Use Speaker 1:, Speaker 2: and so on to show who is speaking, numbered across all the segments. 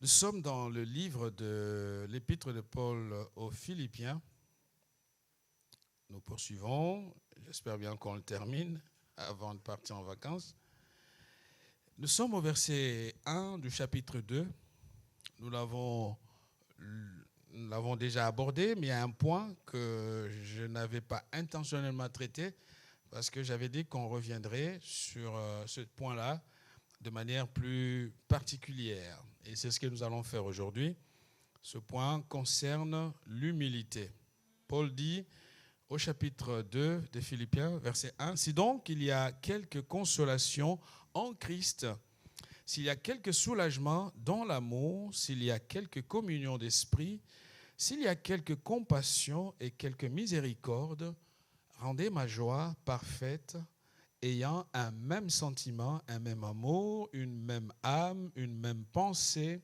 Speaker 1: Nous sommes dans le livre de l'épître de Paul aux Philippiens. Nous poursuivons. J'espère bien qu'on le termine avant de partir en vacances. Nous sommes au verset 1 du chapitre 2. Nous l'avons déjà abordé, mais il y a un point que je n'avais pas intentionnellement traité parce que j'avais dit qu'on reviendrait sur ce point-là de manière plus particulière. Et c'est ce que nous allons faire aujourd'hui. Ce point concerne l'humilité. Paul dit au chapitre 2 des Philippiens, verset 1, « Si donc il y a quelque consolation en Christ, s'il y a quelque soulagement dans l'amour, s'il y a quelque communion d'esprit, s'il y a quelque compassion et quelque miséricorde, rendez ma joie parfaite, ayant un même sentiment, un même amour, une même âme, une même pensée.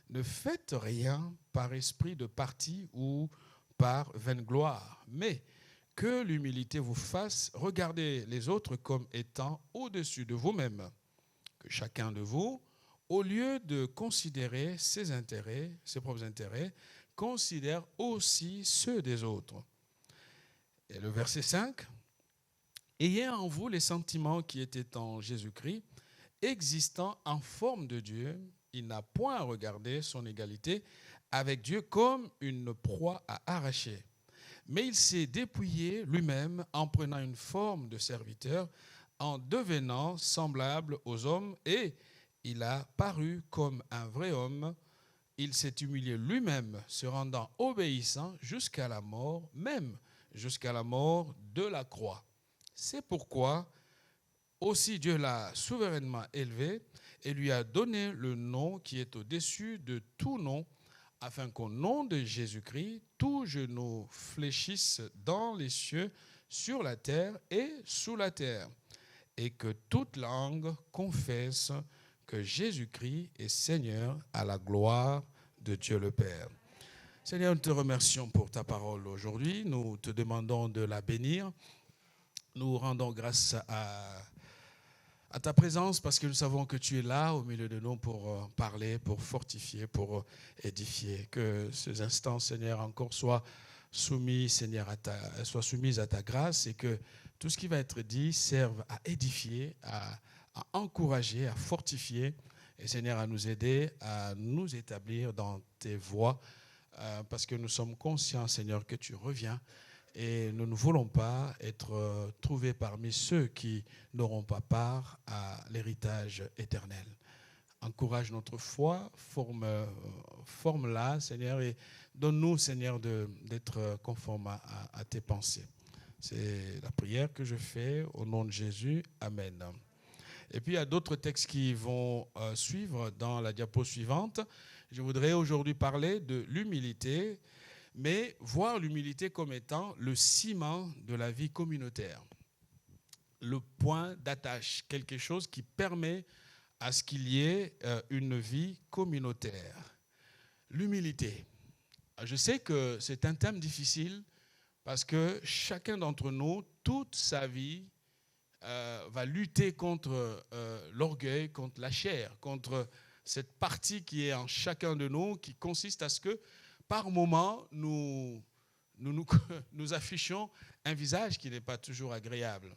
Speaker 1: Ne faites rien par esprit de parti ou par vaine gloire, mais que l'humilité vous fasse regarder les autres comme étant au-dessus de vous-même. Que chacun de vous, au lieu de considérer ses intérêts, ses propres intérêts, considère aussi ceux des autres. » Et le verset 5, « Ayez en vous les sentiments qui étaient en Jésus-Christ, existant en forme de Dieu, il n'a point à regarder son égalité avec Dieu comme une proie à arracher. Mais il s'est dépouillé lui-même en prenant une forme de serviteur, en devenant semblable aux hommes, et il a paru comme un vrai homme. Il s'est humilié lui-même, se rendant obéissant jusqu'à la mort, même jusqu'à la mort de la croix. C'est pourquoi aussi Dieu l'a souverainement élevé et lui a donné le nom qui est au-dessus de tout nom, afin qu'au nom de Jésus-Christ, tout genou fléchisse dans les cieux, sur la terre et sous la terre, et que toute langue confesse que Jésus-Christ est Seigneur, à la gloire de Dieu le Père. Seigneur, nous te remercions pour ta parole aujourd'hui. Nous te demandons de la bénir. Nous rendons grâce à ta présence parce que nous savons que tu es là au milieu de nous pour parler, pour fortifier, pour édifier. Que ces instants, Seigneur, encore soient soumis, Seigneur, soient soumises à ta grâce et que tout ce qui va être dit serve à édifier, à encourager, à fortifier et, Seigneur, à nous aider, à nous établir dans tes voies parce que nous sommes conscients, Seigneur, que tu reviens. Et nous ne voulons pas être trouvés parmi ceux qui n'auront pas part à l'héritage éternel. Encourage notre foi, forme-la, Seigneur, et donne-nous, Seigneur, d'être conformes à tes pensées. C'est la prière que je fais au nom de Jésus. Amen. Et puis, il y a d'autres textes qui vont suivre dans la diapo suivante. Je voudrais aujourd'hui parler de l'humilité, mais voir l'humilité comme étant le ciment de la vie communautaire, le point d'attache, quelque chose qui permet à ce qu'il y ait une vie communautaire. L'humilité. Je sais que c'est un thème difficile parce que chacun d'entre nous, toute sa vie, va lutter contre l'orgueil, contre la chair, contre cette partie qui est en chacun de nous, qui consiste à ce que par moment, nous affichons un visage qui n'est pas toujours agréable.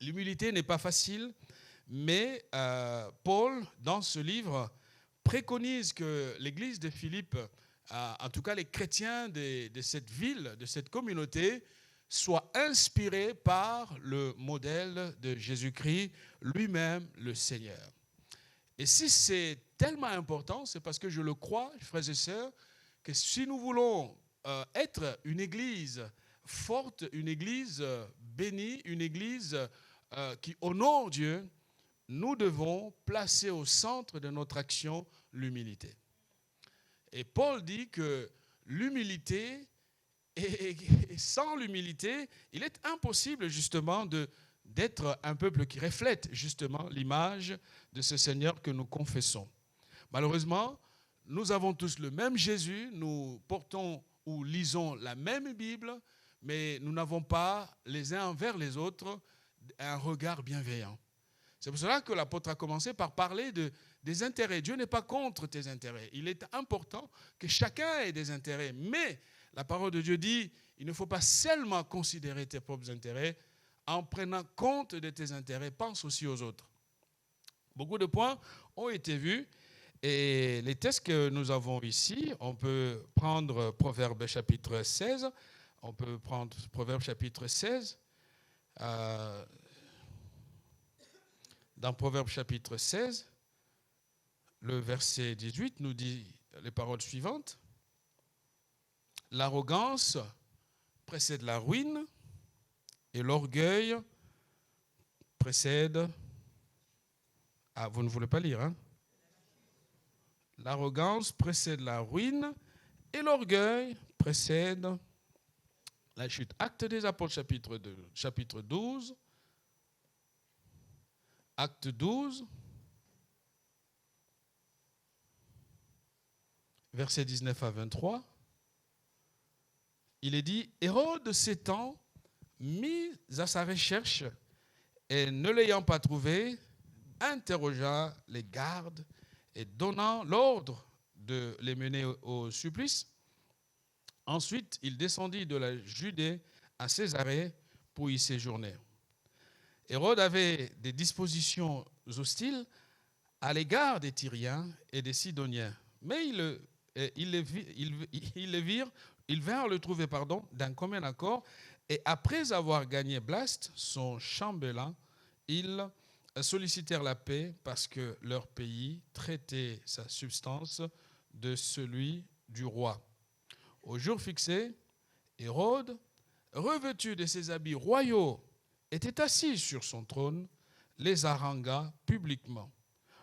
Speaker 1: L'humilité n'est pas facile, mais Paul, dans ce livre, préconise que l'église de Philippe, en tout cas les chrétiens de cette ville, de cette communauté, soient inspirés par le modèle de Jésus-Christ, lui-même le Seigneur. Et si c'est tellement important, c'est parce que je le crois, frères et sœurs, que si nous voulons être une église forte, une église bénie, une église qui honore Dieu, nous devons placer au centre de notre action l'humilité. Et Paul dit que l'humilité, et sans l'humilité, il est impossible justement d'être un peuple qui reflète justement l'image de ce Seigneur que nous confessons. Malheureusement, nous avons tous le même Jésus, nous portons ou lisons la même Bible, mais nous n'avons pas les uns envers les autres un regard bienveillant. C'est pour cela que l'apôtre a commencé par parler des intérêts. Dieu n'est pas contre tes intérêts. Il est important que chacun ait des intérêts. Mais la parole de Dieu dit, il ne faut pas seulement considérer tes propres intérêts. En prenant compte de tes intérêts, pense aussi aux autres. Beaucoup de points ont été vus. Et les textes que nous avons ici, on peut prendre Proverbe chapitre 16. On peut prendre Proverbe chapitre 16. Dans Proverbe chapitre 16, le verset 18 nous dit les paroles suivantes. L'arrogance précède la ruine et l'orgueil précède... Ah, vous ne voulez pas lire, hein? L'arrogance précède la ruine et l'orgueil précède la chute. Actes des Apôtres, chapitre 12. Acte 12, versets 19 à 23. Il est dit, Hérode s'étant mis à sa recherche et ne l'ayant pas trouvé, interrogea les gardes et donnant l'ordre de les mener au supplice. Ensuite, il descendit de la Judée à Césarée pour y séjourner. Hérode avait des dispositions hostiles à l'égard des Tyriens et des Sidoniens, mais ils vinrent le trouver d'un commun accord, et après avoir gagné Blaste, son chambellan, ils sollicitèrent la paix parce que leur pays traitait sa substance de celui du roi. Au jour fixé, Hérode, revêtu de ses habits royaux, était assis sur son trône, les harangua publiquement.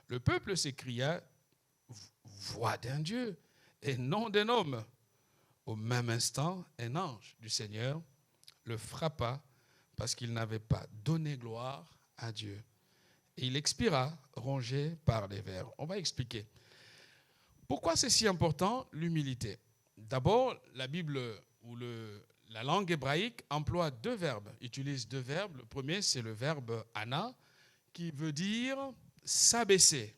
Speaker 1: Le peuple s'écria, « Voix d'un Dieu et non d'un homme !» Au même instant, un ange du Seigneur le frappa parce qu'il n'avait pas donné gloire à Dieu. Et il expira, rongé par les vers. On va expliquer. Pourquoi c'est si important, l'humilité? D'abord, la Bible ou la langue hébraïque emploie deux verbes, utilise deux verbes. Le premier, c'est le verbe ana, qui veut dire s'abaisser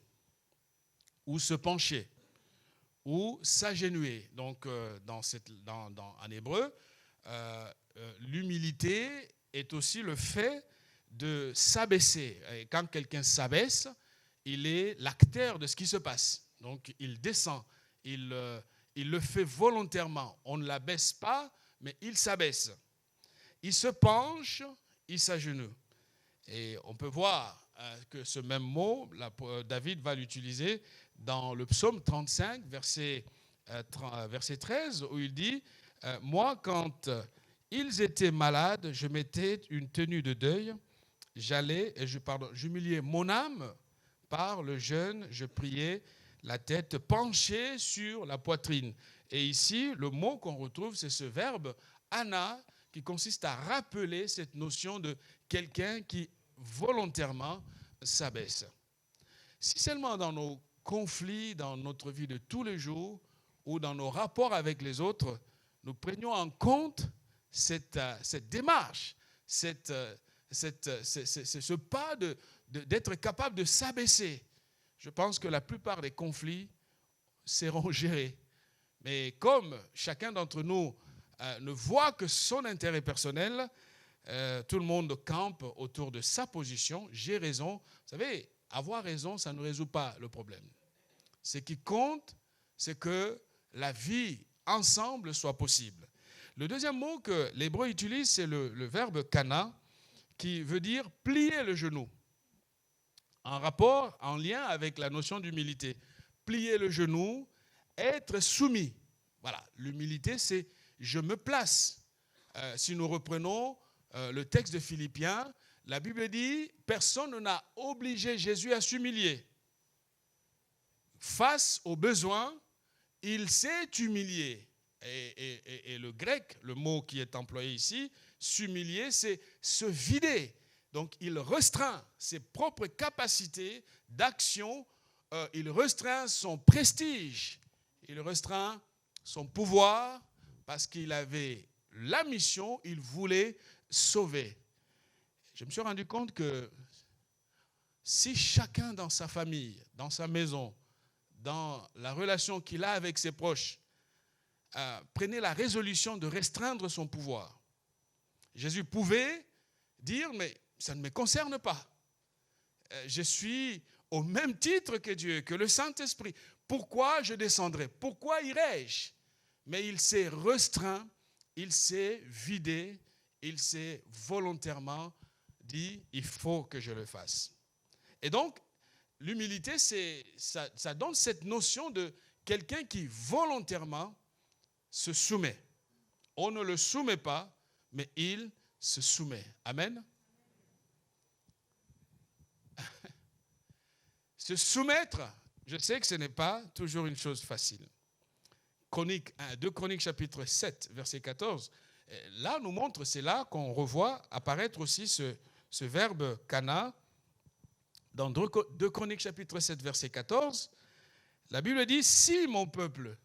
Speaker 1: ou se pencher ou s'agenouiller. Donc, en hébreu, l'humilité est aussi le fait de s'abaisser. Et quand quelqu'un s'abaisse, il est l'acteur de ce qui se passe. Donc, il descend, il le fait volontairement. On ne l'abaisse pas, mais il s'abaisse. Il se penche, il s'agenouille. Et on peut voir que ce même mot, David va l'utiliser dans le psaume 35, verset 13, où il dit « Moi, quand ils étaient malades, je mettais une tenue de deuil, j'humiliais mon âme par le jeûne, je priais la tête penchée sur la poitrine. » Et ici, le mot qu'on retrouve, c'est ce verbe « ana » qui consiste à rappeler cette notion de quelqu'un qui volontairement s'abaisse. Si seulement dans nos conflits, dans notre vie de tous les jours ou dans nos rapports avec les autres, nous prenions en compte cette démarche, ce pas d'être capable de s'abaisser. Je pense que la plupart des conflits seront gérés. Mais comme chacun d'entre nous ne voit que son intérêt personnel, tout le monde campe autour de sa position. J'ai raison. Vous savez, avoir raison, ça ne résout pas le problème. Ce qui compte, c'est que la vie ensemble soit possible. Le deuxième mot que l'hébreu utilise, c'est le verbe kana, qui veut dire plier le genou. En lien avec la notion d'humilité. Plier le genou, être soumis. Voilà, l'humilité, c'est je me place. Si nous reprenons le texte de Philippiens, la Bible dit personne n'a obligé Jésus à s'humilier. Face aux besoins, il s'est humilié. Et le grec, le mot qui est employé ici, s'humilier, c'est se vider. Donc il restreint ses propres capacités d'action, il restreint son prestige, il restreint son pouvoir parce qu'il avait la mission, il voulait sauver. Je me suis rendu compte que si chacun dans sa famille, dans sa maison, dans la relation qu'il a avec ses proches, prenait la résolution de restreindre son pouvoir, Jésus pouvait dire, mais ça ne me concerne pas. Je suis au même titre que Dieu, que le Saint-Esprit. Pourquoi je descendrai? Pourquoi irai-je? Mais il s'est restreint, il s'est vidé, il s'est volontairement dit, il faut que je le fasse. Et donc, l'humilité, ça donne cette notion de quelqu'un qui volontairement se soumet. On ne le soumet pas, mais il se soumet. Amen. Se soumettre, je sais que ce n'est pas toujours une chose facile. 2 Chroniques chapitre 7, verset 14, là nous montre, c'est là qu'on revoit apparaître aussi ce verbe kana. Dans 2 Chroniques chapitre 7, verset 14, la Bible dit, si mon peuple,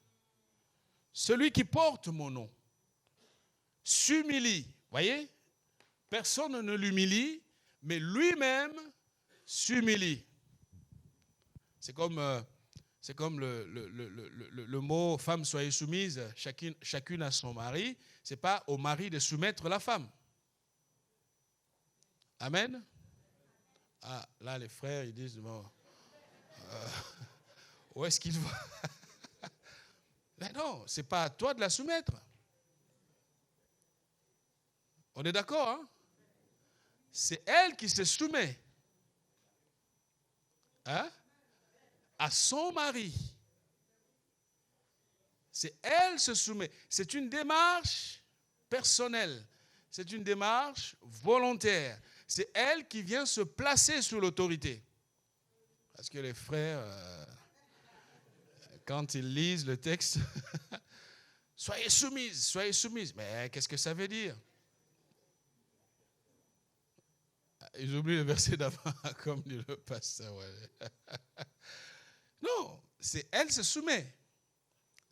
Speaker 1: celui qui porte mon nom, s'humilie, voyez, personne ne l'humilie, mais lui-même s'humilie. C'est comme le mot « femme, soyez soumise », chacune à son mari. Ce n'est pas au mari de soumettre la femme. Amen. Ah, là, les frères, ils disent, bon, où est-ce qu'ils vont? Mais non, ce n'est pas à toi de la soumettre. On est d'accord, hein? C'est elle qui se soumet. Hein? À son mari. C'est elle se soumet. C'est une démarche personnelle. C'est une démarche volontaire. C'est elle qui vient se placer sous l'autorité. Parce que les frères, quand ils lisent le texte, soyez soumises, soyez soumises. Mais qu'est-ce que ça veut dire? Ils oublient le verset d'avant, comme dit le pasteur. Ouais. Non, elle se soumet.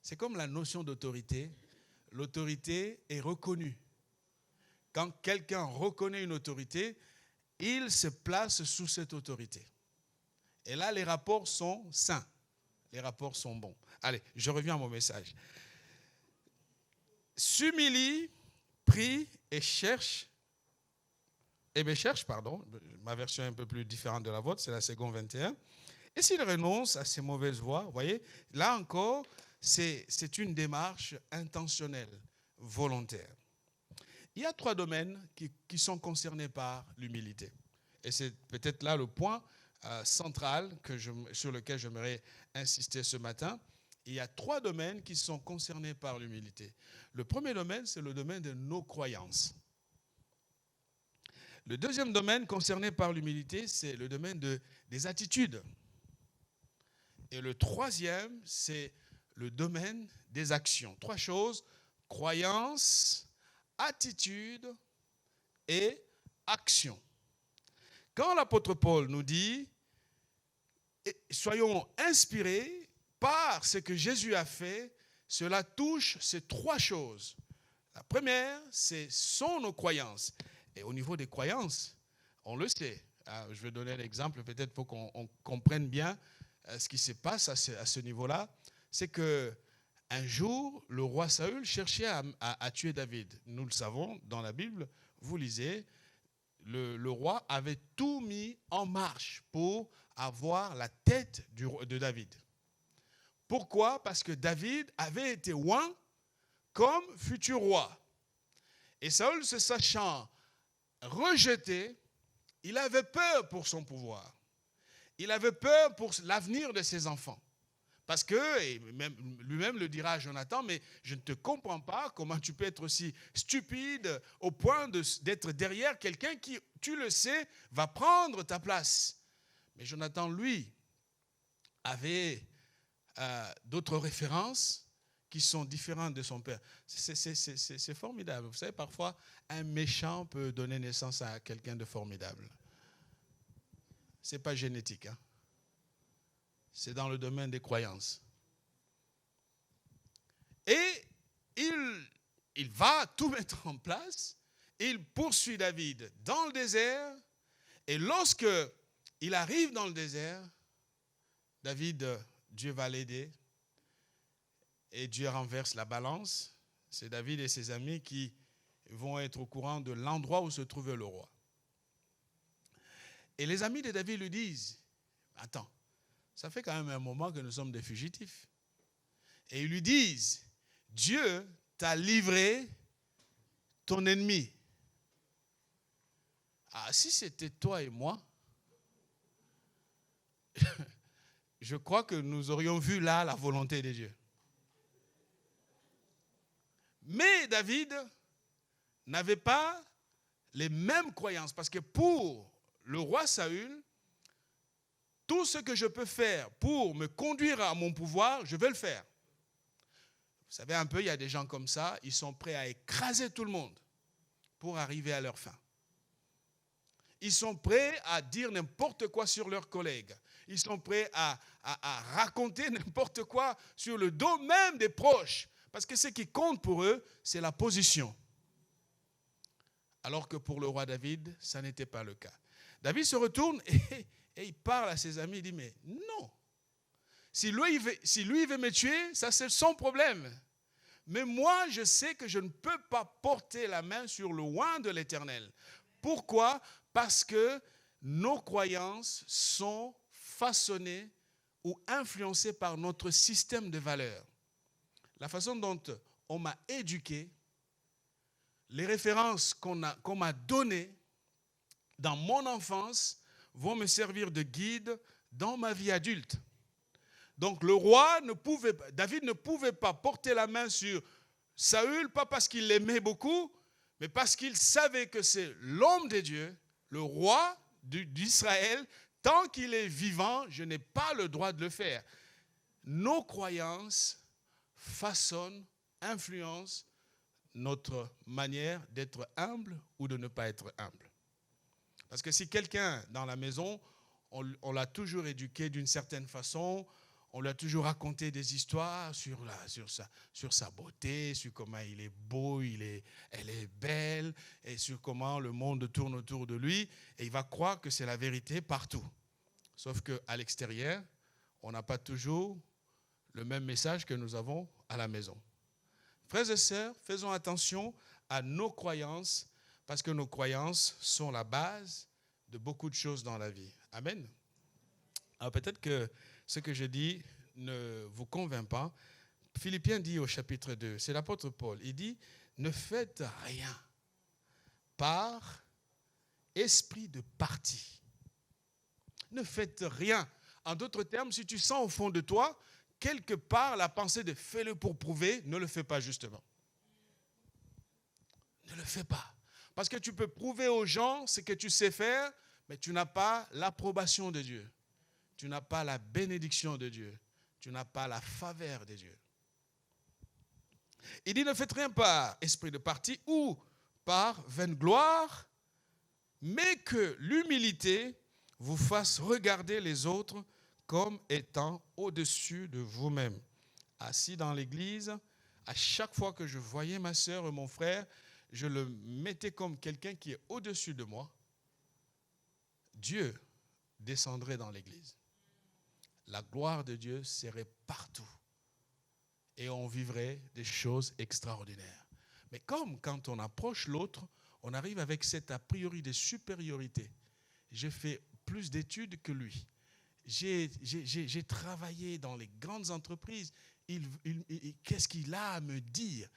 Speaker 1: C'est comme la notion d'autorité. L'autorité est reconnue. Quand quelqu'un reconnaît une autorité, il se place sous cette autorité. Et là, les rapports sont sains. Les rapports sont bons. Allez, je reviens à mon message. S'humilie, prie et cherche. Ma version est un peu plus différente de la vôtre, c'est la seconde 21. Et s'il renonce à ses mauvaises voies, vous voyez, là encore, c'est une démarche intentionnelle, volontaire. Il y a 3 domaines qui sont concernés par l'humilité. Et c'est peut-être là le point central sur lequel j'aimerais insister ce matin. Il y a 3 domaines qui sont concernés par l'humilité. Le premier domaine, c'est le domaine de nos croyances. Le deuxième domaine concerné par l'humilité, c'est le domaine des attitudes. Et le troisième, c'est le domaine des actions. 3 choses, croyance, attitude et action. Quand l'apôtre Paul nous dit « Soyons inspirés par ce que Jésus a fait », cela touche ces 3 choses. La première, c'est nos croyances. Et au niveau des croyances, on le sait. Je vais donner l'exemple peut-être pour qu'on comprenne bien ce qui se passe à ce niveau-là. C'est qu'un jour, le roi Saül cherchait à tuer David. Nous le savons dans la Bible, vous lisez, le roi avait tout mis en marche pour avoir la tête de David. Pourquoi? Parce que David avait été oint comme futur roi. Et Saül, se sachant rejeté, il avait peur pour son pouvoir. Il avait peur pour l'avenir de ses enfants. Parce que, et lui-même le dira à Jonathan, mais je ne te comprends pas comment tu peux être aussi stupide au point d'être derrière quelqu'un qui, tu le sais, va prendre ta place. Mais Jonathan, lui, avait d'autres références qui sont différentes de son père. C'est formidable. Vous savez, parfois, un méchant peut donner naissance à quelqu'un de formidable. Ce n'est pas génétique, hein? C'est dans le domaine des croyances. Et il va tout mettre en place. Il poursuit David dans le désert. Et lorsque Il arrive dans le désert. David, Dieu va l'aider. Et Dieu renverse la balance. C'est David et ses amis qui vont être au courant de l'endroit où se trouvait le roi. Et les amis de David lui disent, attends, ça fait quand même un moment que nous sommes des fugitifs. Et ils lui disent, Dieu t'a livré ton ennemi. Ah, si c'était toi et moi, je crois que nous aurions vu là la volonté de Dieu. Mais David n'avait pas les mêmes croyances, parce que pour le roi Saül, tout ce que je peux faire pour me conduire à mon pouvoir, je vais le faire. Vous savez un peu, il y a des gens comme ça, ils sont prêts à écraser tout le monde pour arriver à leur fin. Ils sont prêts à dire n'importe quoi sur leurs collègues. Ils sont prêts à raconter n'importe quoi sur le dos même des proches. Parce que ce qui compte pour eux, c'est la position. Alors que pour le roi David, ça n'était pas le cas. David se retourne et il parle à ses amis. Il dit, mais non. Si lui veut me tuer, ça c'est son problème. Mais moi, je sais que je ne peux pas porter la main sur le oint de l'Éternel. Pourquoi? Parce que nos croyances sont façonnées ou influencées par notre système de valeurs. La façon dont on m'a éduqué, les références qu'on m'a données dans mon enfance vont me servir de guide dans ma vie adulte. Donc le roi David ne pouvait pas porter la main sur Saül, pas parce qu'il l'aimait beaucoup, mais parce qu'il savait que c'est l'homme de Dieu, le roi d'Israël. Tant qu'il est vivant, je n'ai pas le droit de le faire. Nos croyances façonnent, influencent notre manière d'être humble ou de ne pas être humble. Parce que si quelqu'un dans la maison, on l'a toujours éduqué d'une certaine façon, on lui a toujours raconté des histoires sur sa beauté, sur comment il est beau, elle est belle, et sur comment le monde tourne autour de lui, et il va croire que c'est la vérité partout. Sauf qu'à l'extérieur, on n'a pas toujours le même message que nous avons à la maison. Frères et sœurs, faisons attention à nos croyances, parce que nos croyances sont la base de beaucoup de choses dans la vie. Amen. Alors peut-être que ce que je dis ne vous convainc pas. Philippiens dit au chapitre 2, c'est l'apôtre Paul, il dit, ne faites rien par esprit de parti. Ne faites rien. En d'autres termes, si tu sens au fond de toi, quelque part, la pensée de fais-le pour prouver, ne le fais pas justement. Ne le fais pas. Parce que tu peux prouver aux gens ce que tu sais faire, mais tu n'as pas l'approbation de Dieu. Tu n'as pas la bénédiction de Dieu. Tu n'as pas la faveur de Dieu. Il dit ne faites rien par esprit de parti ou par vaine gloire, mais que l'humilité vous fasse regarder les autres comme étant au-dessus de vous-même. Assis dans l'église, à chaque fois que je voyais ma sœur ou mon frère, je le mettais comme quelqu'un qui est au-dessus de moi. Dieu descendrait dans l'église. La gloire de Dieu serait partout. Et on vivrait des choses extraordinaires. Mais comme quand on approche l'autre, on arrive avec cet a priori de supériorité. J'ai fait plus d'études que lui. J'ai travaillé dans les grandes entreprises. Qu'est-ce qu'il a à me dire?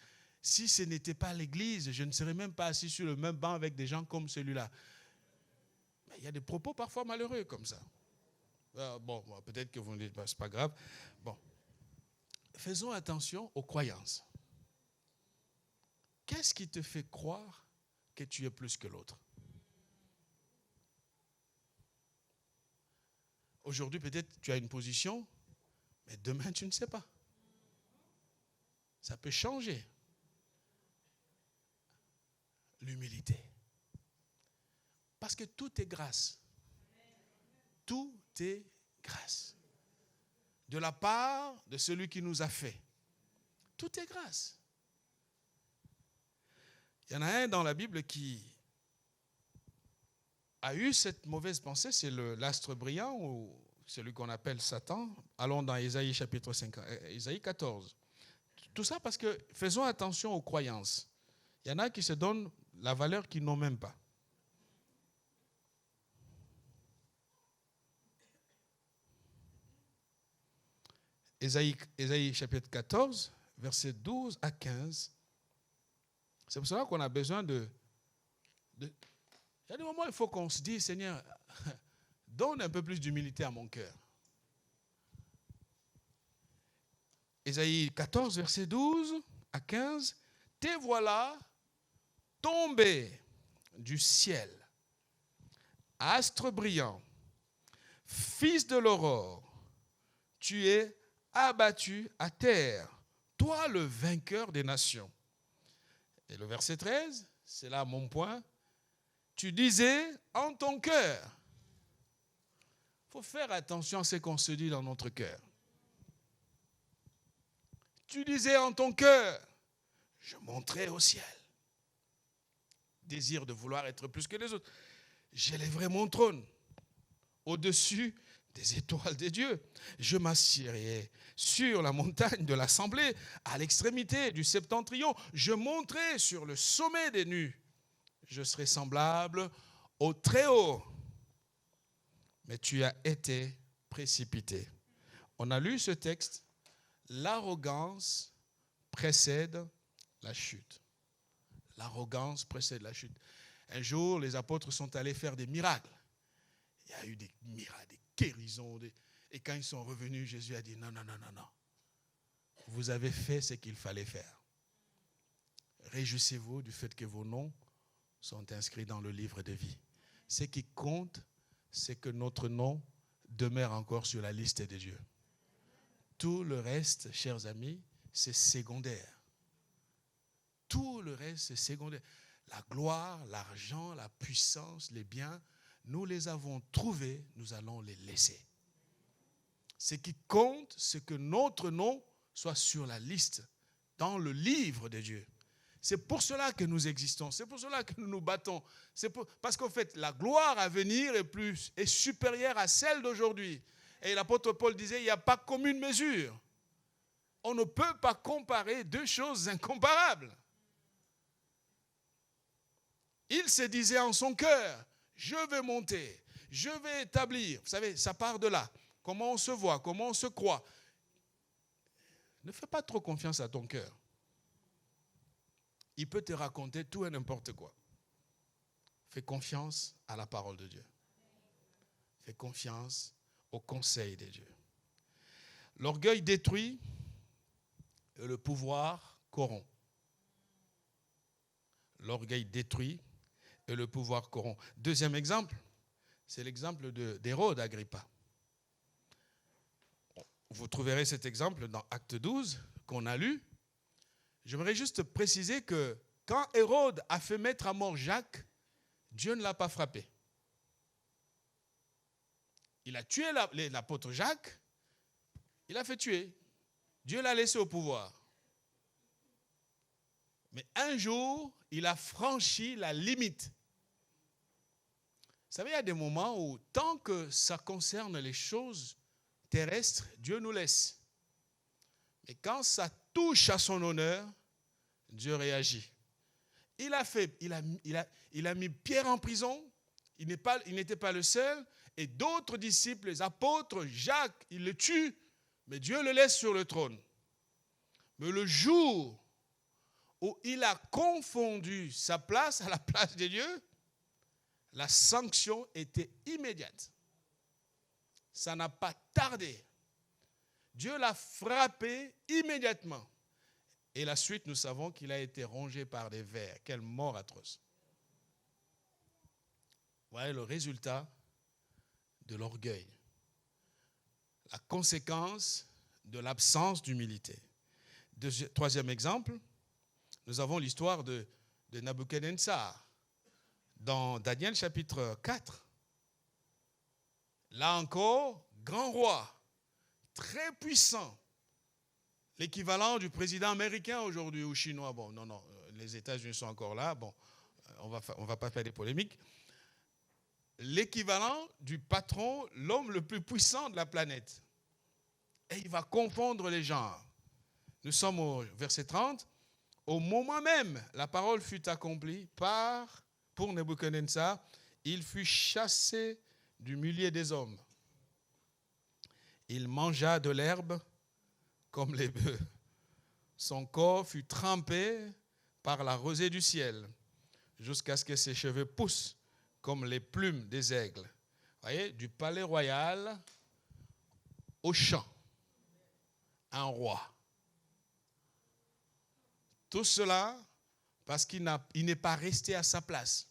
Speaker 1: Si ce n'était pas l'église, je ne serais même pas assis sur le même banc avec des gens comme celui-là. Mais il y a des propos parfois malheureux comme ça. Bon, peut-être que vous me dites, bah, c'est pas grave. Bon, faisons attention aux croyances. Qu'est-ce qui te fait croire que tu es plus que l'autre? Aujourd'hui, peut-être tu as une position, mais demain, tu ne sais pas. Ça peut changer. L'humilité. Parce que tout est grâce. Tout est grâce. De la part de celui qui nous a fait. Tout est grâce. Il y en a un dans la Bible qui a eu cette mauvaise pensée, c'est l'astre brillant ou celui qu'on appelle Satan. Allons dans Ésaïe chapitre 5, Ésaïe 14. Tout ça parce que faisons attention aux croyances. Il y en a qui se donnent la valeur qu'ils n'ont même pas. Ésaïe chapitre 14, versets 12 à 15. C'est pour cela qu'on a besoin de... Il y a des moments où il faut qu'on se dise, Seigneur, donne un peu plus d'humilité à mon cœur. Ésaïe 14, verset 12 à 15. Te voilà tombé du ciel, astre brillant, fils de l'aurore, tu es abattu à terre, toi le vainqueur des nations. Et le verset 13, c'est là mon point. Tu disais en ton cœur. Il faut faire attention à ce qu'on se dit dans notre cœur. Tu disais en ton cœur, je monterai au ciel. Désir de vouloir être plus que les autres. J'élèverai mon trône au-dessus des étoiles des dieux. Je m'assiérai sur la montagne de l'assemblée, à l'extrémité du septentrion. Je monterai sur le sommet des nues. Je serai semblable au Très-Haut. Mais tu as été précipité. On a lu ce texte. L'arrogance précède la chute. L'arrogance précède la chute. Un jour, les apôtres sont allés faire des miracles. Il y a eu des miracles, des guérisons. Et quand ils sont revenus, Jésus a dit non. Vous avez fait ce qu'il fallait faire. Réjouissez-vous du fait que vos noms sont inscrits dans le livre de vie. Ce qui compte, c'est que notre nom demeure encore sur la liste de Dieu. Tout le reste, chers amis, c'est secondaire. Tout le reste, c'est secondaire. La gloire, l'argent, la puissance, les biens, nous les avons trouvés, nous allons les laisser. Ce qui compte, c'est que notre nom soit sur la liste, dans le livre de Dieu. C'est pour cela que nous existons, c'est pour cela que nous nous battons. Parce qu'en fait, la gloire à venir est supérieure à celle d'aujourd'hui. Et l'apôtre Paul disait, il n'y a pas commune mesure. On ne peut pas comparer deux choses incomparables. Il se disait en son cœur, je vais monter, je vais établir. Vous savez, ça part de là. Comment on se voit, comment on se croit. Ne fais pas trop confiance à ton cœur. Il peut te raconter tout et n'importe quoi. Fais confiance à la parole de Dieu. Fais confiance au conseil de Dieu. L'orgueil détruit et le pouvoir corrompt. L'orgueil détruit et le pouvoir corrompt. Deuxième exemple, c'est l'exemple d'Hérode Agrippa. Vous trouverez cet exemple dans Acte 12 qu'on a lu. J'aimerais juste préciser que quand Hérode a fait mettre à mort Jacques, Dieu ne l'a pas frappé. Il a tué l'apôtre Jacques, il a fait tuer. Dieu l'a laissé au pouvoir. Mais un jour, il a franchi la limite. Vous savez, il y a des moments où, tant que ça concerne les choses terrestres, Dieu nous laisse. Mais quand ça touche à son honneur, Dieu réagit. Il a mis Pierre en prison, il n'était pas le seul, et d'autres disciples, les apôtres, Jacques, il le tue, mais Dieu le laisse sur le trône. Mais le jour où il a confondu sa place à la place de Dieu, la sanction était immédiate. Ça n'a pas tardé. Dieu l'a frappé immédiatement. Et la suite, nous savons qu'il a été rongé par des vers. Quelle mort atroce. Voilà le résultat de l'orgueil. La conséquence de l'absence d'humilité. Troisième exemple, nous avons l'histoire de Nabuchodonosor dans Daniel chapitre 4. Là encore, grand roi, très puissant, l'équivalent du président américain aujourd'hui ou chinois. Bon, non, les États-Unis sont encore là. Bon, on va pas faire des polémiques. l'équivalent du patron, l'homme le plus puissant de la planète. Et il va confondre les genres. Nous sommes au verset 30. Au moment même, la parole fut accomplie pour Nebuchadnezzar, il fut chassé du milieu des hommes. Il mangea de l'herbe comme les bœufs. Son corps fut trempé par la rosée du ciel, jusqu'à ce que ses cheveux poussent comme les plumes des aigles. Vous voyez, du palais royal au champ, un roi. Tout cela parce qu'il n'est pas resté à sa place.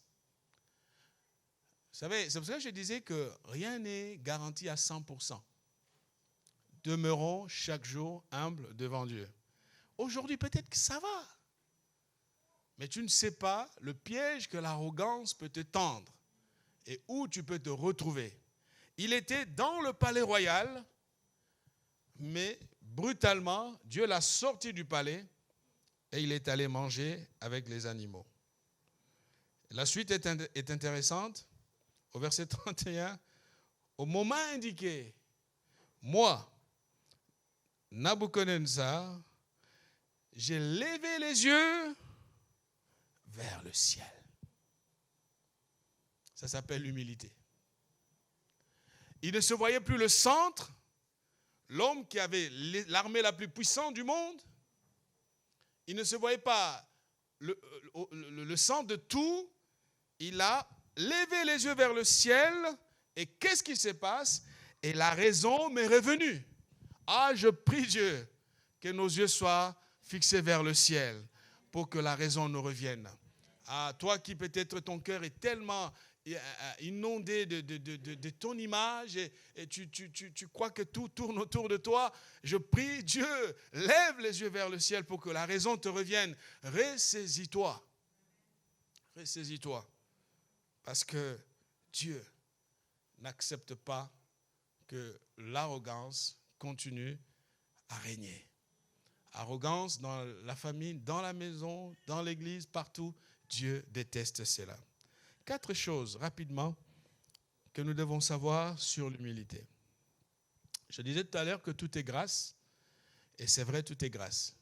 Speaker 1: Vous savez, c'est pour ça que je disais que rien n'est garanti à 100%. Demeurons chaque jour humbles devant Dieu. Aujourd'hui, peut-être que ça va. Mais tu ne sais pas le piège que l'arrogance peut te tendre et où tu peux te retrouver. Il était dans le palais royal, mais brutalement, Dieu l'a sorti du palais et il est allé manger avec les animaux. La suite est intéressante. Au verset 31, au moment indiqué, moi, Nabuchodonosor, j'ai levé les yeux vers le ciel. Ça s'appelle l'humilité. Il ne se voyait plus le centre, l'homme qui avait l'armée la plus puissante du monde. Il ne se voyait pas le centre de tout. Il a levé les yeux vers le ciel. Et qu'est-ce qui se passe? Et la raison m'est revenue. Ah, je prie Dieu que nos yeux soient fixés vers le ciel pour que la raison nous revienne. Ah, toi qui peut-être ton cœur est tellement inondé de ton image et tu crois que tout tourne autour de toi, je prie Dieu, lève les yeux vers le ciel pour que la raison te revienne. Ressaisis-toi. Ressaisis-toi. Parce que Dieu n'accepte pas que l'arrogance continue à régner. Arrogance dans la famille, dans la maison, dans l'église, partout. Dieu déteste cela. 4 choses, rapidement, que nous devons savoir sur l'humilité. Je disais tout à l'heure que tout est grâce, et c'est vrai, tout est grâce.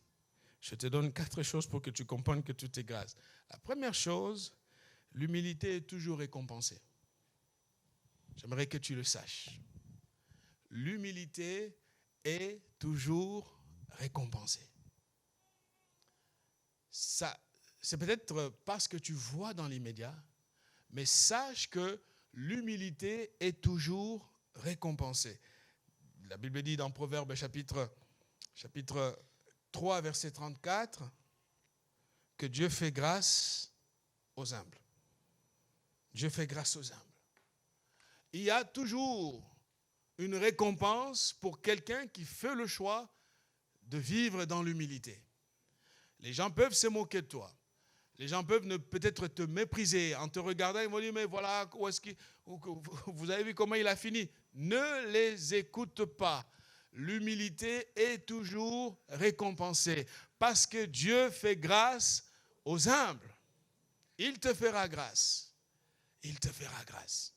Speaker 1: Je te donne 4 choses pour que tu comprennes que tout est grâce. La première chose, l'humilité est toujours récompensée. J'aimerais que tu le saches. L'humilité est toujours récompensée. Ça, c'est peut-être pas ce que tu vois dans l'immédiat, mais sache que l'humilité est toujours récompensée. La Bible dit dans Proverbes chapitre 3, verset 34, que Dieu fait grâce aux humbles. Dieu fait grâce aux humbles. Il y a toujours une récompense pour quelqu'un qui fait le choix de vivre dans l'humilité. Les gens peuvent se moquer de toi. Les gens peuvent peut-être te mépriser en te regardant. Ils vont dire, mais voilà, vous avez vu comment il a fini. Ne les écoute pas. L'humilité est toujours récompensée parce que Dieu fait grâce aux humbles. Il te fera grâce. Il te fera grâce.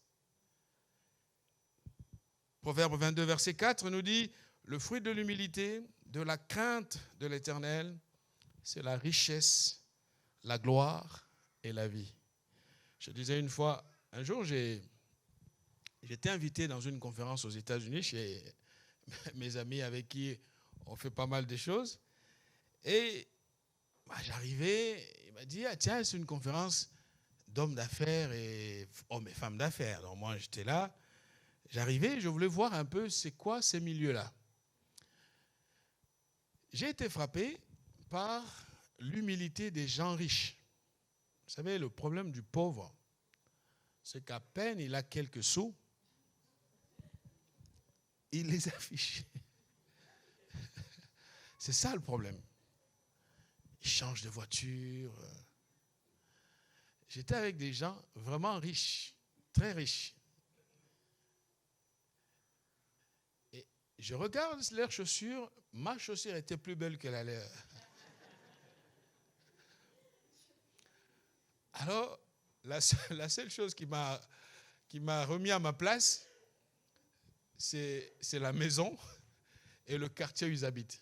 Speaker 1: Proverbe 22, verset 4 nous dit, le fruit de l'humilité, de la crainte de l'Éternel, c'est la richesse, la gloire et la vie. Je disais une fois, un jour, j'étais invité dans une conférence aux États-Unis chez mes amis avec qui on fait pas mal de choses. Et j'arrivais, il m'a dit, ah, tiens, c'est une conférence d'hommes d'affaires et hommes et femmes d'affaires. Donc moi, j'étais là. J'arrivais, je voulais voir un peu c'est quoi ces milieux-là. J'ai été frappé par l'humilité des gens riches. Vous savez, le problème du pauvre, c'est qu'à peine il a quelques sous, il les affiche. C'est ça le problème. Il change de voiture. J'étais avec des gens vraiment riches, très riches. Et je regarde leurs chaussures, ma chaussure était plus belle que la leur. Alors, la seule chose qui m'a qui m'a remis à ma place, c'est la maison et le quartier où ils habitent.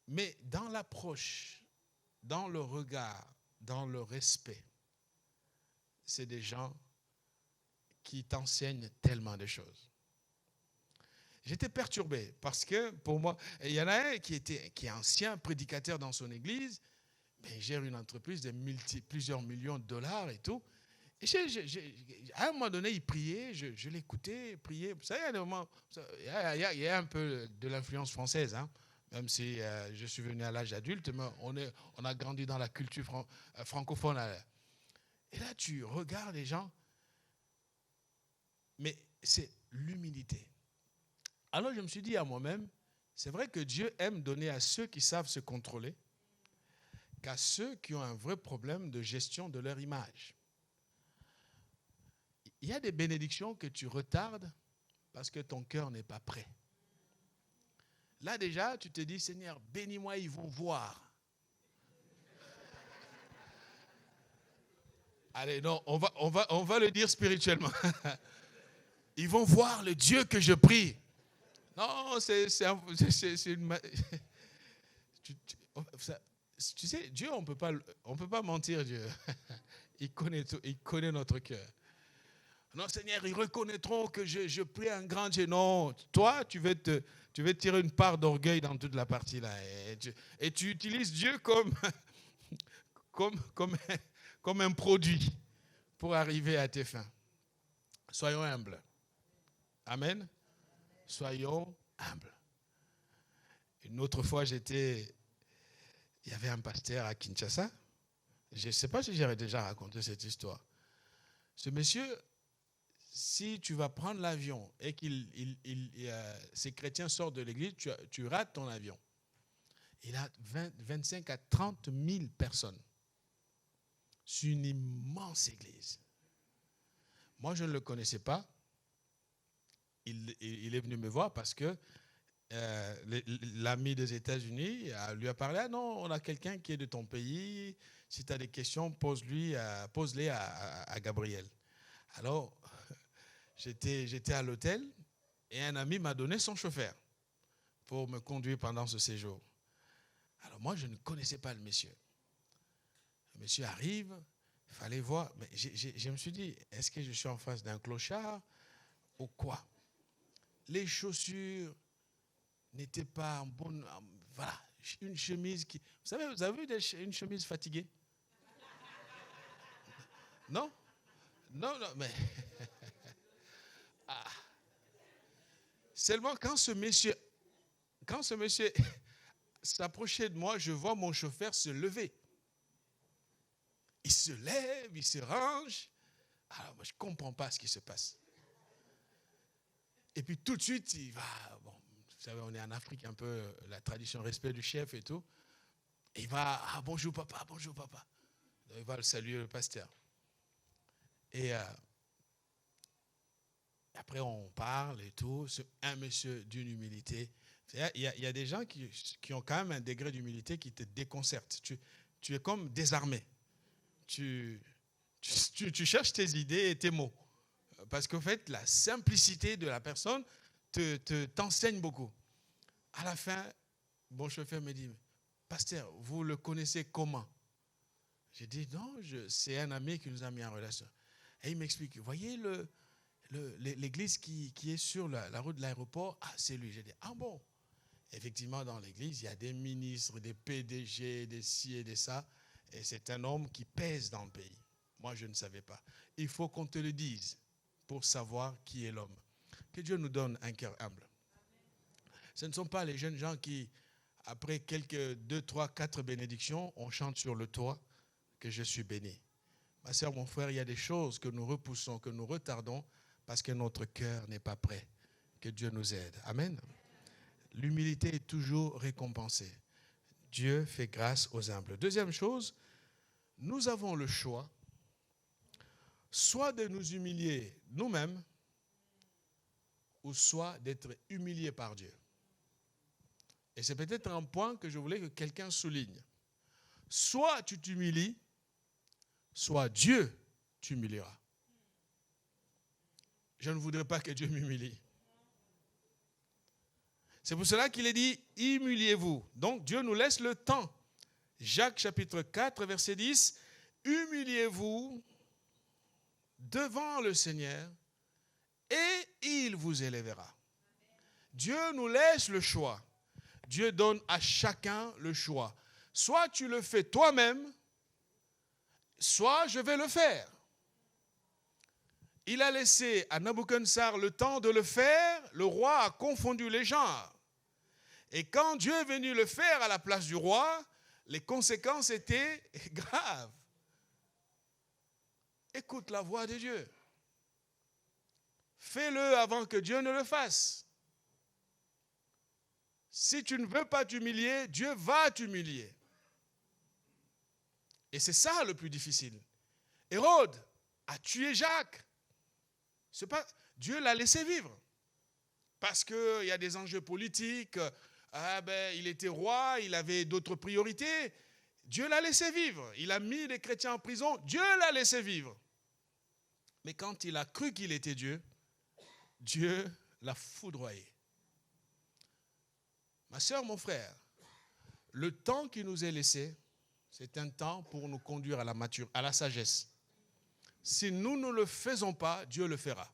Speaker 1: Mais dans l'approche, dans le regard, dans le respect, c'est des gens qui t'enseignent tellement de choses. J'étais perturbé parce que pour moi, il y en a un qui est ancien prédicateur dans son église, mais il gère une entreprise de plusieurs millions de dollars et tout. Et à un moment donné, il priait, je l'écoutais, prier. Vous savez, il y a des moments, il y a un peu de l'influence française, hein, même si je suis venu à l'âge adulte, mais on a grandi dans la culture francophone. Et là, tu regardes les gens, mais c'est l'humilité. Alors je me suis dit à moi-même, c'est vrai que Dieu aime donner à ceux qui savent se contrôler qu'à ceux qui ont un vrai problème de gestion de leur image. Il y a des bénédictions que tu retardes parce que ton cœur n'est pas prêt. Là déjà, tu te dis, Seigneur, bénis-moi, ils vont voir. Allez, non, on va le dire spirituellement. Ils vont voir le Dieu que je prie. Non, c'est une... Tu sais, Dieu, on peut pas mentir, Dieu. Il connaît tout, il connaît notre cœur. Non, Seigneur, ils reconnaîtront que je prie un grand Dieu. Non, toi, tu veux tirer une part d'orgueil dans toute la partie là. Et tu utilises Dieu comme un produit pour arriver à tes fins. Soyons humbles. Amen. Soyons humbles. Une autre fois, il y avait un pasteur à Kinshasa. Je ne sais pas si j'aurais déjà raconté cette histoire. Ce monsieur, si tu vas prendre l'avion et que ces chrétiens sortent de l'église, tu rates ton avion. Il a 25 à 30 000 personnes. C'est une immense église. Moi, je ne le connaissais pas. Il est venu me voir parce que l'ami des États-Unis lui a parlé. Ah non, on a quelqu'un qui est de ton pays. Si tu as des questions, pose-les à Gabriel. Alors, j'étais à l'hôtel et un ami m'a donné son chauffeur pour me conduire pendant ce séjour. Alors moi, je ne connaissais pas le monsieur. Le monsieur arrive, il fallait voir. Mais je me suis dit, est-ce que je suis en face d'un clochard ou quoi? Les chaussures n'étaient pas en bonne... Voilà, une chemise qui... Vous avez vu une chemise fatiguée? Non? Non, mais... Ah. Seulement quand ce monsieur s'approchait de moi, je vois mon chauffeur se lever. Il se lève, il se range. Alors moi, je ne comprends pas ce qui se passe. Et puis tout de suite, il va... Bon, vous savez, on est en Afrique, un peu la tradition, respect du chef et tout. Et il va, ah bonjour papa, bonjour papa. Donc, il va le saluer, le pasteur. Et après, on parle et tout. C'est un monsieur d'une humilité. Il y a des gens qui ont quand même un degré d'humilité qui te déconcerte. Tu es comme désarmé. Tu cherches tes idées et tes mots. Parce qu'en fait, la simplicité de la personne t'enseigne beaucoup. À la fin, mon chauffeur me dit, pasteur, vous le connaissez comment? J'ai dit, non, c'est un ami qui nous a mis en relation. Et il m'explique, vous voyez l'église qui est sur la route de l'aéroport? Ah, c'est lui. J'ai dit, ah bon? Effectivement, dans l'église, il y a des ministres, des PDG, des ci et des ça. Et c'est un homme qui pèse dans le pays. Moi, je ne savais pas. Il faut qu'on te le dise pour savoir qui est l'homme. Que Dieu nous donne un cœur humble. Ce ne sont pas les jeunes gens qui, après quelques 2, 3, 4 bénédictions, on chante sur le toit que je suis béni. Ma soeur, mon frère, il y a des choses que nous repoussons, que nous retardons parce que notre cœur n'est pas prêt. Que Dieu nous aide. Amen. L'humilité est toujours récompensée. Dieu fait grâce aux humbles. Deuxième chose, nous avons le choix soit de nous humilier nous-mêmes ou soit d'être humiliés par Dieu. Et c'est peut-être un point que je voulais que quelqu'un souligne. Soit tu t'humilies, soit Dieu t'humiliera. je ne voudrais pas que Dieu m'humilie. C'est pour cela qu'il est dit, humiliez-vous. Donc Dieu nous laisse le temps. Jacques chapitre 4, verset 10, humiliez-vous devant le Seigneur et il vous élèvera. Dieu nous laisse le choix. Dieu donne à chacun le choix. Soit tu le fais toi-même, soit je vais le faire. Il a laissé à Nabuchodonosor le temps de le faire. Le roi a confondu les genres. Et quand Dieu est venu le faire à la place du roi, les conséquences étaient graves. Écoute la voix de Dieu. Fais-le avant que Dieu ne le fasse. Si tu ne veux pas t'humilier, Dieu va t'humilier. Et c'est ça le plus difficile. Hérode a tué Jacques. C'est pas, Dieu l'a laissé vivre. Parce qu'il y a des enjeux politiques. Il était roi, il avait d'autres priorités. Dieu l'a laissé vivre. Il a mis les chrétiens en prison. Dieu l'a laissé vivre. Mais quand il a cru qu'il était Dieu, Dieu l'a foudroyé. Ma soeur, mon frère, le temps qui nous est laissé, c'est un temps pour nous conduire à la sagesse. Si nous ne le faisons pas, Dieu le fera.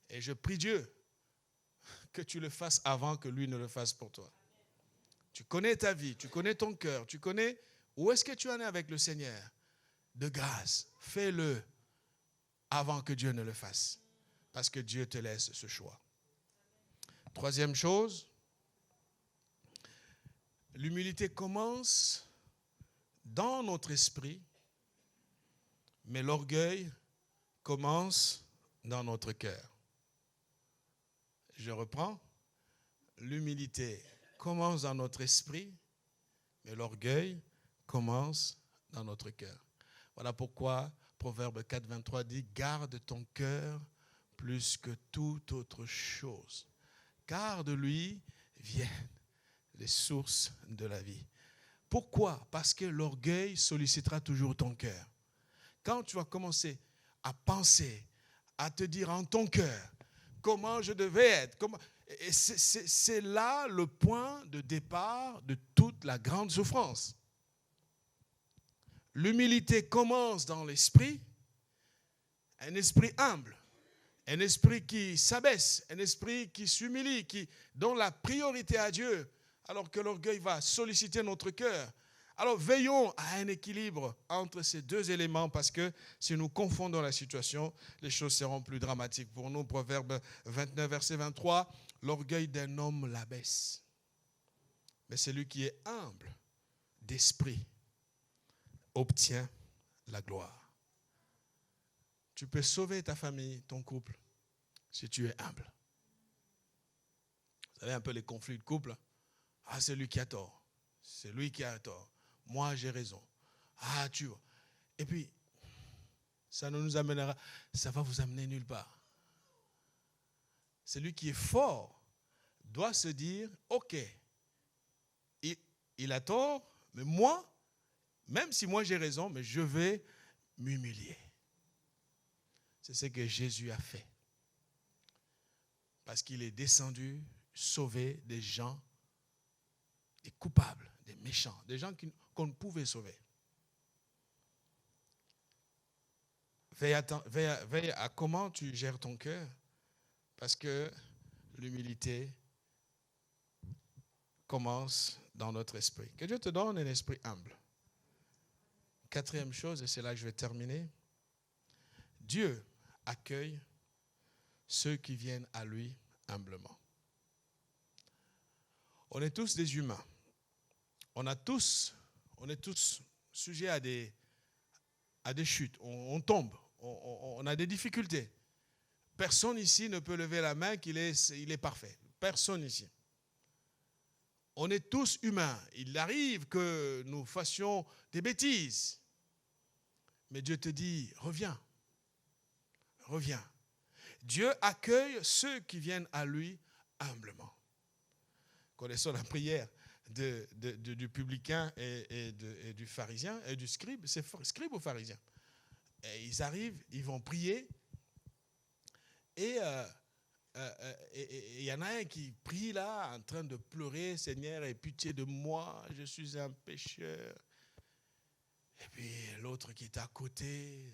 Speaker 1: Et je prie Dieu que tu le fasses avant que lui ne le fasse pour toi. Tu connais ta vie, tu connais ton cœur, tu connais où est-ce que tu en es avec le Seigneur. De grâce, fais-le avant que Dieu ne le fasse. Parce que Dieu te laisse ce choix. Troisième chose, l'humilité commence dans notre esprit, mais l'orgueil commence dans notre cœur. Je reprends. L'humilité commence dans notre esprit, mais l'orgueil commence dans notre cœur. Voilà pourquoi Proverbe 4, 23 dit « Garde ton cœur plus que toute autre chose, car de lui viennent les sources de la vie. » Pourquoi? Parce que l'orgueil sollicitera toujours ton cœur. Quand tu vas commencer à penser, à te dire en ton cœur comment je devais être, c'est là le point de départ de toute la grande souffrance. L'humilité commence dans l'esprit, un esprit humble, un esprit qui s'abaisse, un esprit qui s'humilie, qui donne la priorité à Dieu, alors que l'orgueil va solliciter notre cœur. Alors veillons à un équilibre entre ces deux éléments, parce que si nous confondons la situation, les choses seront plus dramatiques pour nous. Proverbe 29, verset 23, l'orgueil d'un homme l'abaisse, mais celui qui est humble d'esprit obtient la gloire. Tu peux sauver ta famille, ton couple, si tu es humble. Vous savez un peu les conflits de couple. Ah, c'est lui qui a tort. C'est lui qui a tort. Moi, j'ai raison. Ah, tu vois. Et puis, ça ne nous amènera, ça va vous amener nulle part. Celui qui est fort doit se dire, ok, il a tort, mais moi, même si moi j'ai raison, mais je vais m'humilier. C'est ce que Jésus a fait. Parce qu'il est descendu sauver des gens, des coupables, des méchants, des gens qu'on ne pouvait sauver. Veille à comment tu gères ton cœur, parce que l'humilité commence dans notre esprit. Que Dieu te donne un esprit humble. Quatrième chose, et c'est là que je vais terminer, Dieu accueille ceux qui viennent à lui humblement. On est tous des humains. On est tous sujets à des chutes. On tombe. On a des difficultés. Personne ici ne peut lever la main qu'il est parfait. Personne ici. On est tous humains. Il arrive que nous fassions des bêtises. Mais Dieu te dit, reviens. Reviens. Dieu accueille ceux qui viennent à lui humblement. Connaissons la prière du publicain et du pharisien et du scribe. C'est scribe ou pharisien. Et ils arrivent, ils vont prier. Et il y en a un qui prie là, en train de pleurer, Seigneur, aie pitié de moi, je suis un pécheur. Et puis l'autre qui est à côté,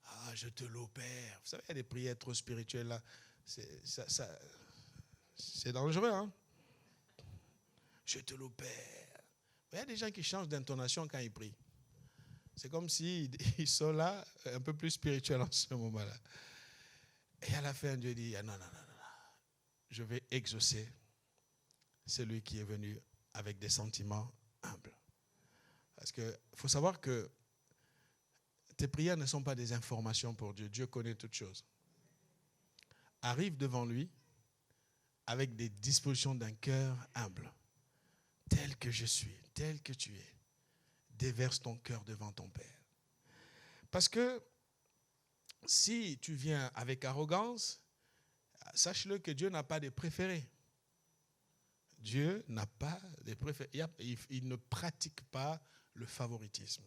Speaker 1: ah, je te loue, Père. Vous savez, il y a des prières trop spirituelles là. C'est dangereux, hein? Je te loue, Père. Il y a des gens qui changent d'intonation quand ils prient. C'est comme s'ils sont là, un peu plus spirituels en ce moment-là. Et à la fin, Dieu dit, ah, non, je vais exaucer celui qui est venu avec des sentiments humbles. Parce qu'il faut savoir que tes prières ne sont pas des informations pour Dieu. Dieu connaît toutes choses. Arrive devant lui avec des dispositions d'un cœur humble. Tel que je suis, tel que tu es. Déverse ton cœur devant ton Père. Parce que si tu viens avec arrogance, sache-le que Dieu n'a pas de préférés. Dieu n'a pas de préférés. Il ne pratique pas le favoritisme.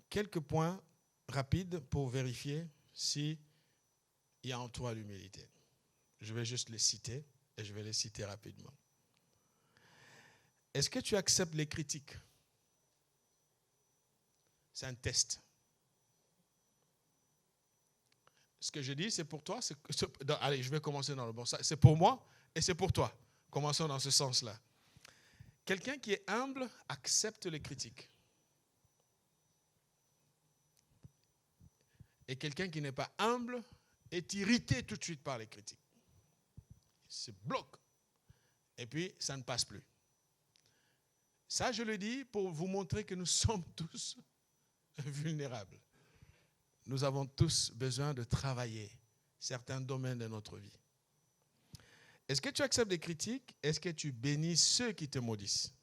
Speaker 1: Quelques points rapides pour vérifier s'il y a en toi l'humilité. Je vais juste les citer et je vais les citer rapidement. Est-ce que tu acceptes les critiques? C'est un test. Ce que je dis, c'est pour toi. Allez, je vais commencer dans le bon sens. C'est pour moi et c'est pour toi. Commençons dans ce sens-là. Quelqu'un qui est humble accepte les critiques. Et quelqu'un qui n'est pas humble est irrité tout de suite par les critiques. Il se bloque. Et puis, ça ne passe plus. Ça, je le dis pour vous montrer que nous sommes tous vulnérables. Nous avons tous besoin de travailler certains domaines de notre vie. Est-ce que tu acceptes des critiques? Est-ce que tu bénis ceux qui te maudissent?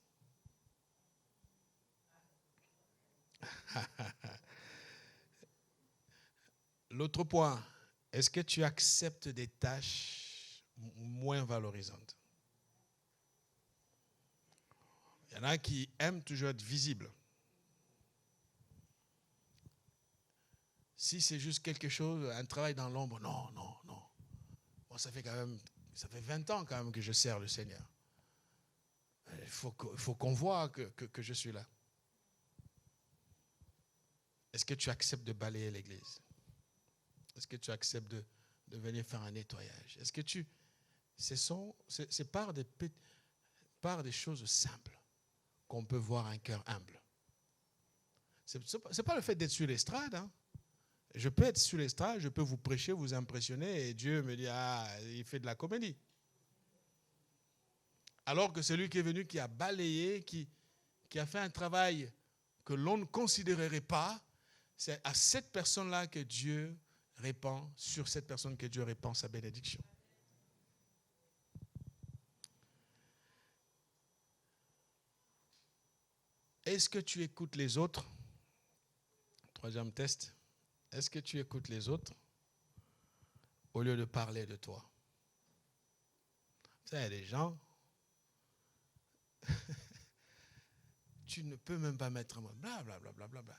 Speaker 1: L'autre point, est-ce que tu acceptes des tâches moins valorisantes? Il y en a qui aiment toujours être visibles. Si c'est juste quelque chose, un travail dans l'ombre, non. Moi, ça fait 20 ans quand même que je sers le Seigneur. Il faut qu'on voit que je suis là. Est-ce que tu acceptes de balayer l'église? Est-ce que tu acceptes de venir faire un nettoyage? Est-ce que c'est par des choses simples qu'on peut voir un cœur humble. C'est pas le fait d'être sur l'estrade, hein. Je peux être sur l'estrade, je peux vous prêcher, vous impressionner, et Dieu me dit, il fait de la comédie. Alors que celui qui est venu, qui a balayé, qui a fait un travail que l'on ne considérerait pas, c'est à cette personne-là que Dieu répand, sur cette personne que Dieu répand sa bénédiction. Est-ce que tu écoutes les autres? Troisième test. Est-ce que tu écoutes les autres au lieu de parler de toi? Vous savez, il y a des gens, tu ne peux même pas mettre un mot, blablabla.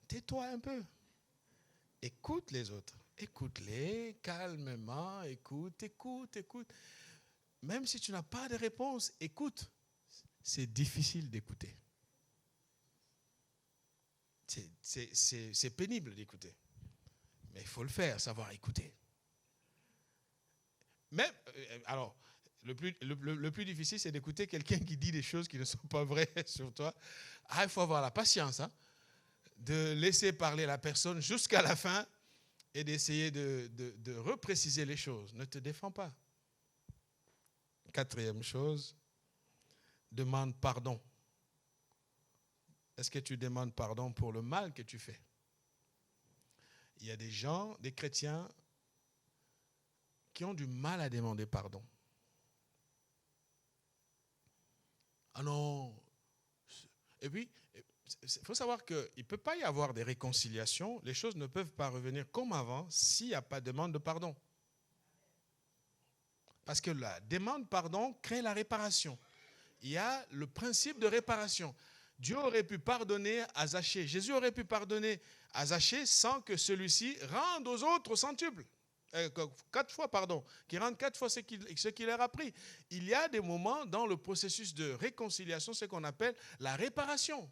Speaker 1: Tais-toi un peu. Écoute les autres. Écoute-les calmement. Écoute. Même si tu n'as pas de réponse, écoute. C'est difficile d'écouter. C'est pénible d'écouter. Mais il faut le faire, savoir écouter. Même, alors, le plus difficile, c'est d'écouter quelqu'un qui dit des choses qui ne sont pas vraies sur toi. Il faut avoir la patience, hein, de laisser parler la personne jusqu'à la fin et d'essayer de repréciser les choses. Ne te défends pas. Quatrième chose, demande pardon. Est-ce que tu demandes pardon pour le mal que tu fais? Il y a des gens, des chrétiens, qui ont du mal à demander pardon. Ah non. Et puis, il faut savoir qu'il ne peut pas y avoir des réconciliations. Les choses ne peuvent pas revenir comme avant s'il n'y a pas de demande de pardon. Parce que la demande de pardon crée la réparation. Il y a le principe de réparation. Dieu aurait pu pardonner à Zachée. Jésus aurait pu pardonner à Zachée sans que celui-ci rende aux autres au centuple. 4 fois, pardon. Qui rende 4 fois ce qu'il leur a pris. Il y a des moments dans le processus de réconciliation, ce qu'on appelle la réparation.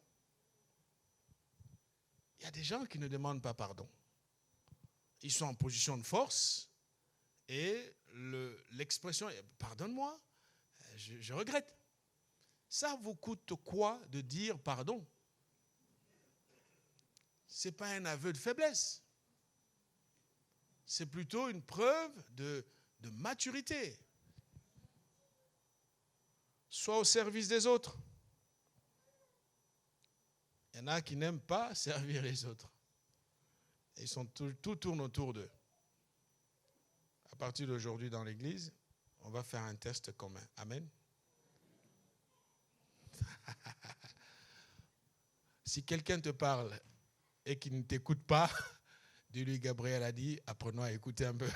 Speaker 1: Il y a des gens qui ne demandent pas pardon. Ils sont en position de force et l'expression « pardonne-moi, je regrette ». Ça vous coûte quoi de dire pardon? Ce n'est pas un aveu de faiblesse. C'est plutôt une preuve de maturité. Soit au service des autres. Il y en a qui n'aiment pas servir les autres. Ils sont tout tourne autour d'eux. À partir d'aujourd'hui dans l'église, on va faire un test commun. Amen. Si quelqu'un te parle et qu'il ne t'écoute pas, dis-lui, Gabriel a dit, apprenons à écouter un peu.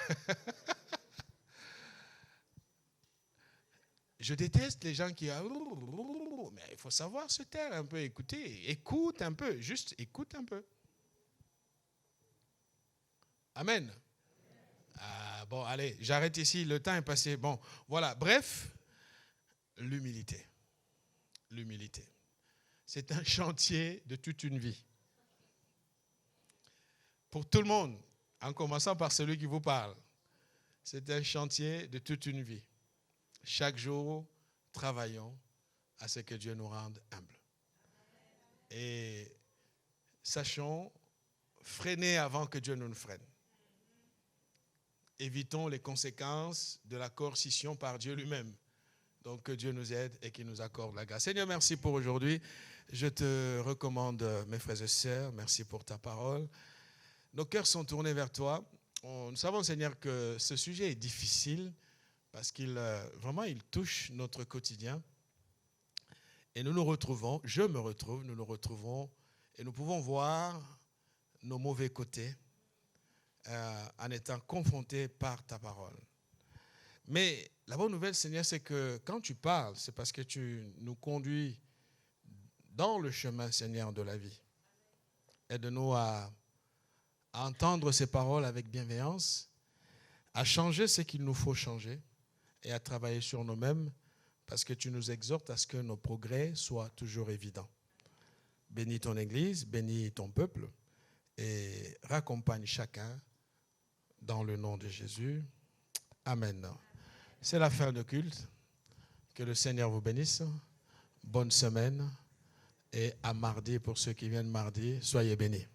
Speaker 1: Je déteste les gens qui... Mais il faut savoir se taire un peu, écouter. Écoute un peu, juste écoute un peu. Amen. Ah, bon, allez, j'arrête ici, le temps est passé. Bon, voilà, bref, l'humilité. L'humilité. C'est un chantier de toute une vie. Pour tout le monde, en commençant par celui qui vous parle, c'est un chantier de toute une vie. Chaque jour, travaillons à ce que Dieu nous rende humbles. Et sachons freiner avant que Dieu ne nous freine. Évitons les conséquences de la coercition par Dieu lui-même. Donc que Dieu nous aide et qu'il nous accorde la grâce. Seigneur, merci pour aujourd'hui. Je te recommande, mes frères et sœurs, merci pour ta parole. Nos cœurs sont tournés vers toi. Nous savons, Seigneur, que ce sujet est difficile parce qu'il vraiment il touche notre quotidien. Et nous nous retrouvons, nous nous retrouvons et nous pouvons voir nos mauvais côtés en étant confrontés par ta parole. Mais la bonne nouvelle, Seigneur, c'est que quand tu parles, c'est parce que tu nous conduis dans le chemin, Seigneur, de la vie. Aide-nous à entendre ces paroles avec bienveillance, à changer ce qu'il nous faut changer et à travailler sur nous-mêmes parce que tu nous exhortes à ce que nos progrès soient toujours évidents. Bénis ton Église, bénis ton peuple et raccompagne chacun dans le nom de Jésus. Amen. C'est la fin de culte. Que le Seigneur vous bénisse. Bonne semaine et à mardi pour ceux qui viennent mardi. Soyez bénis.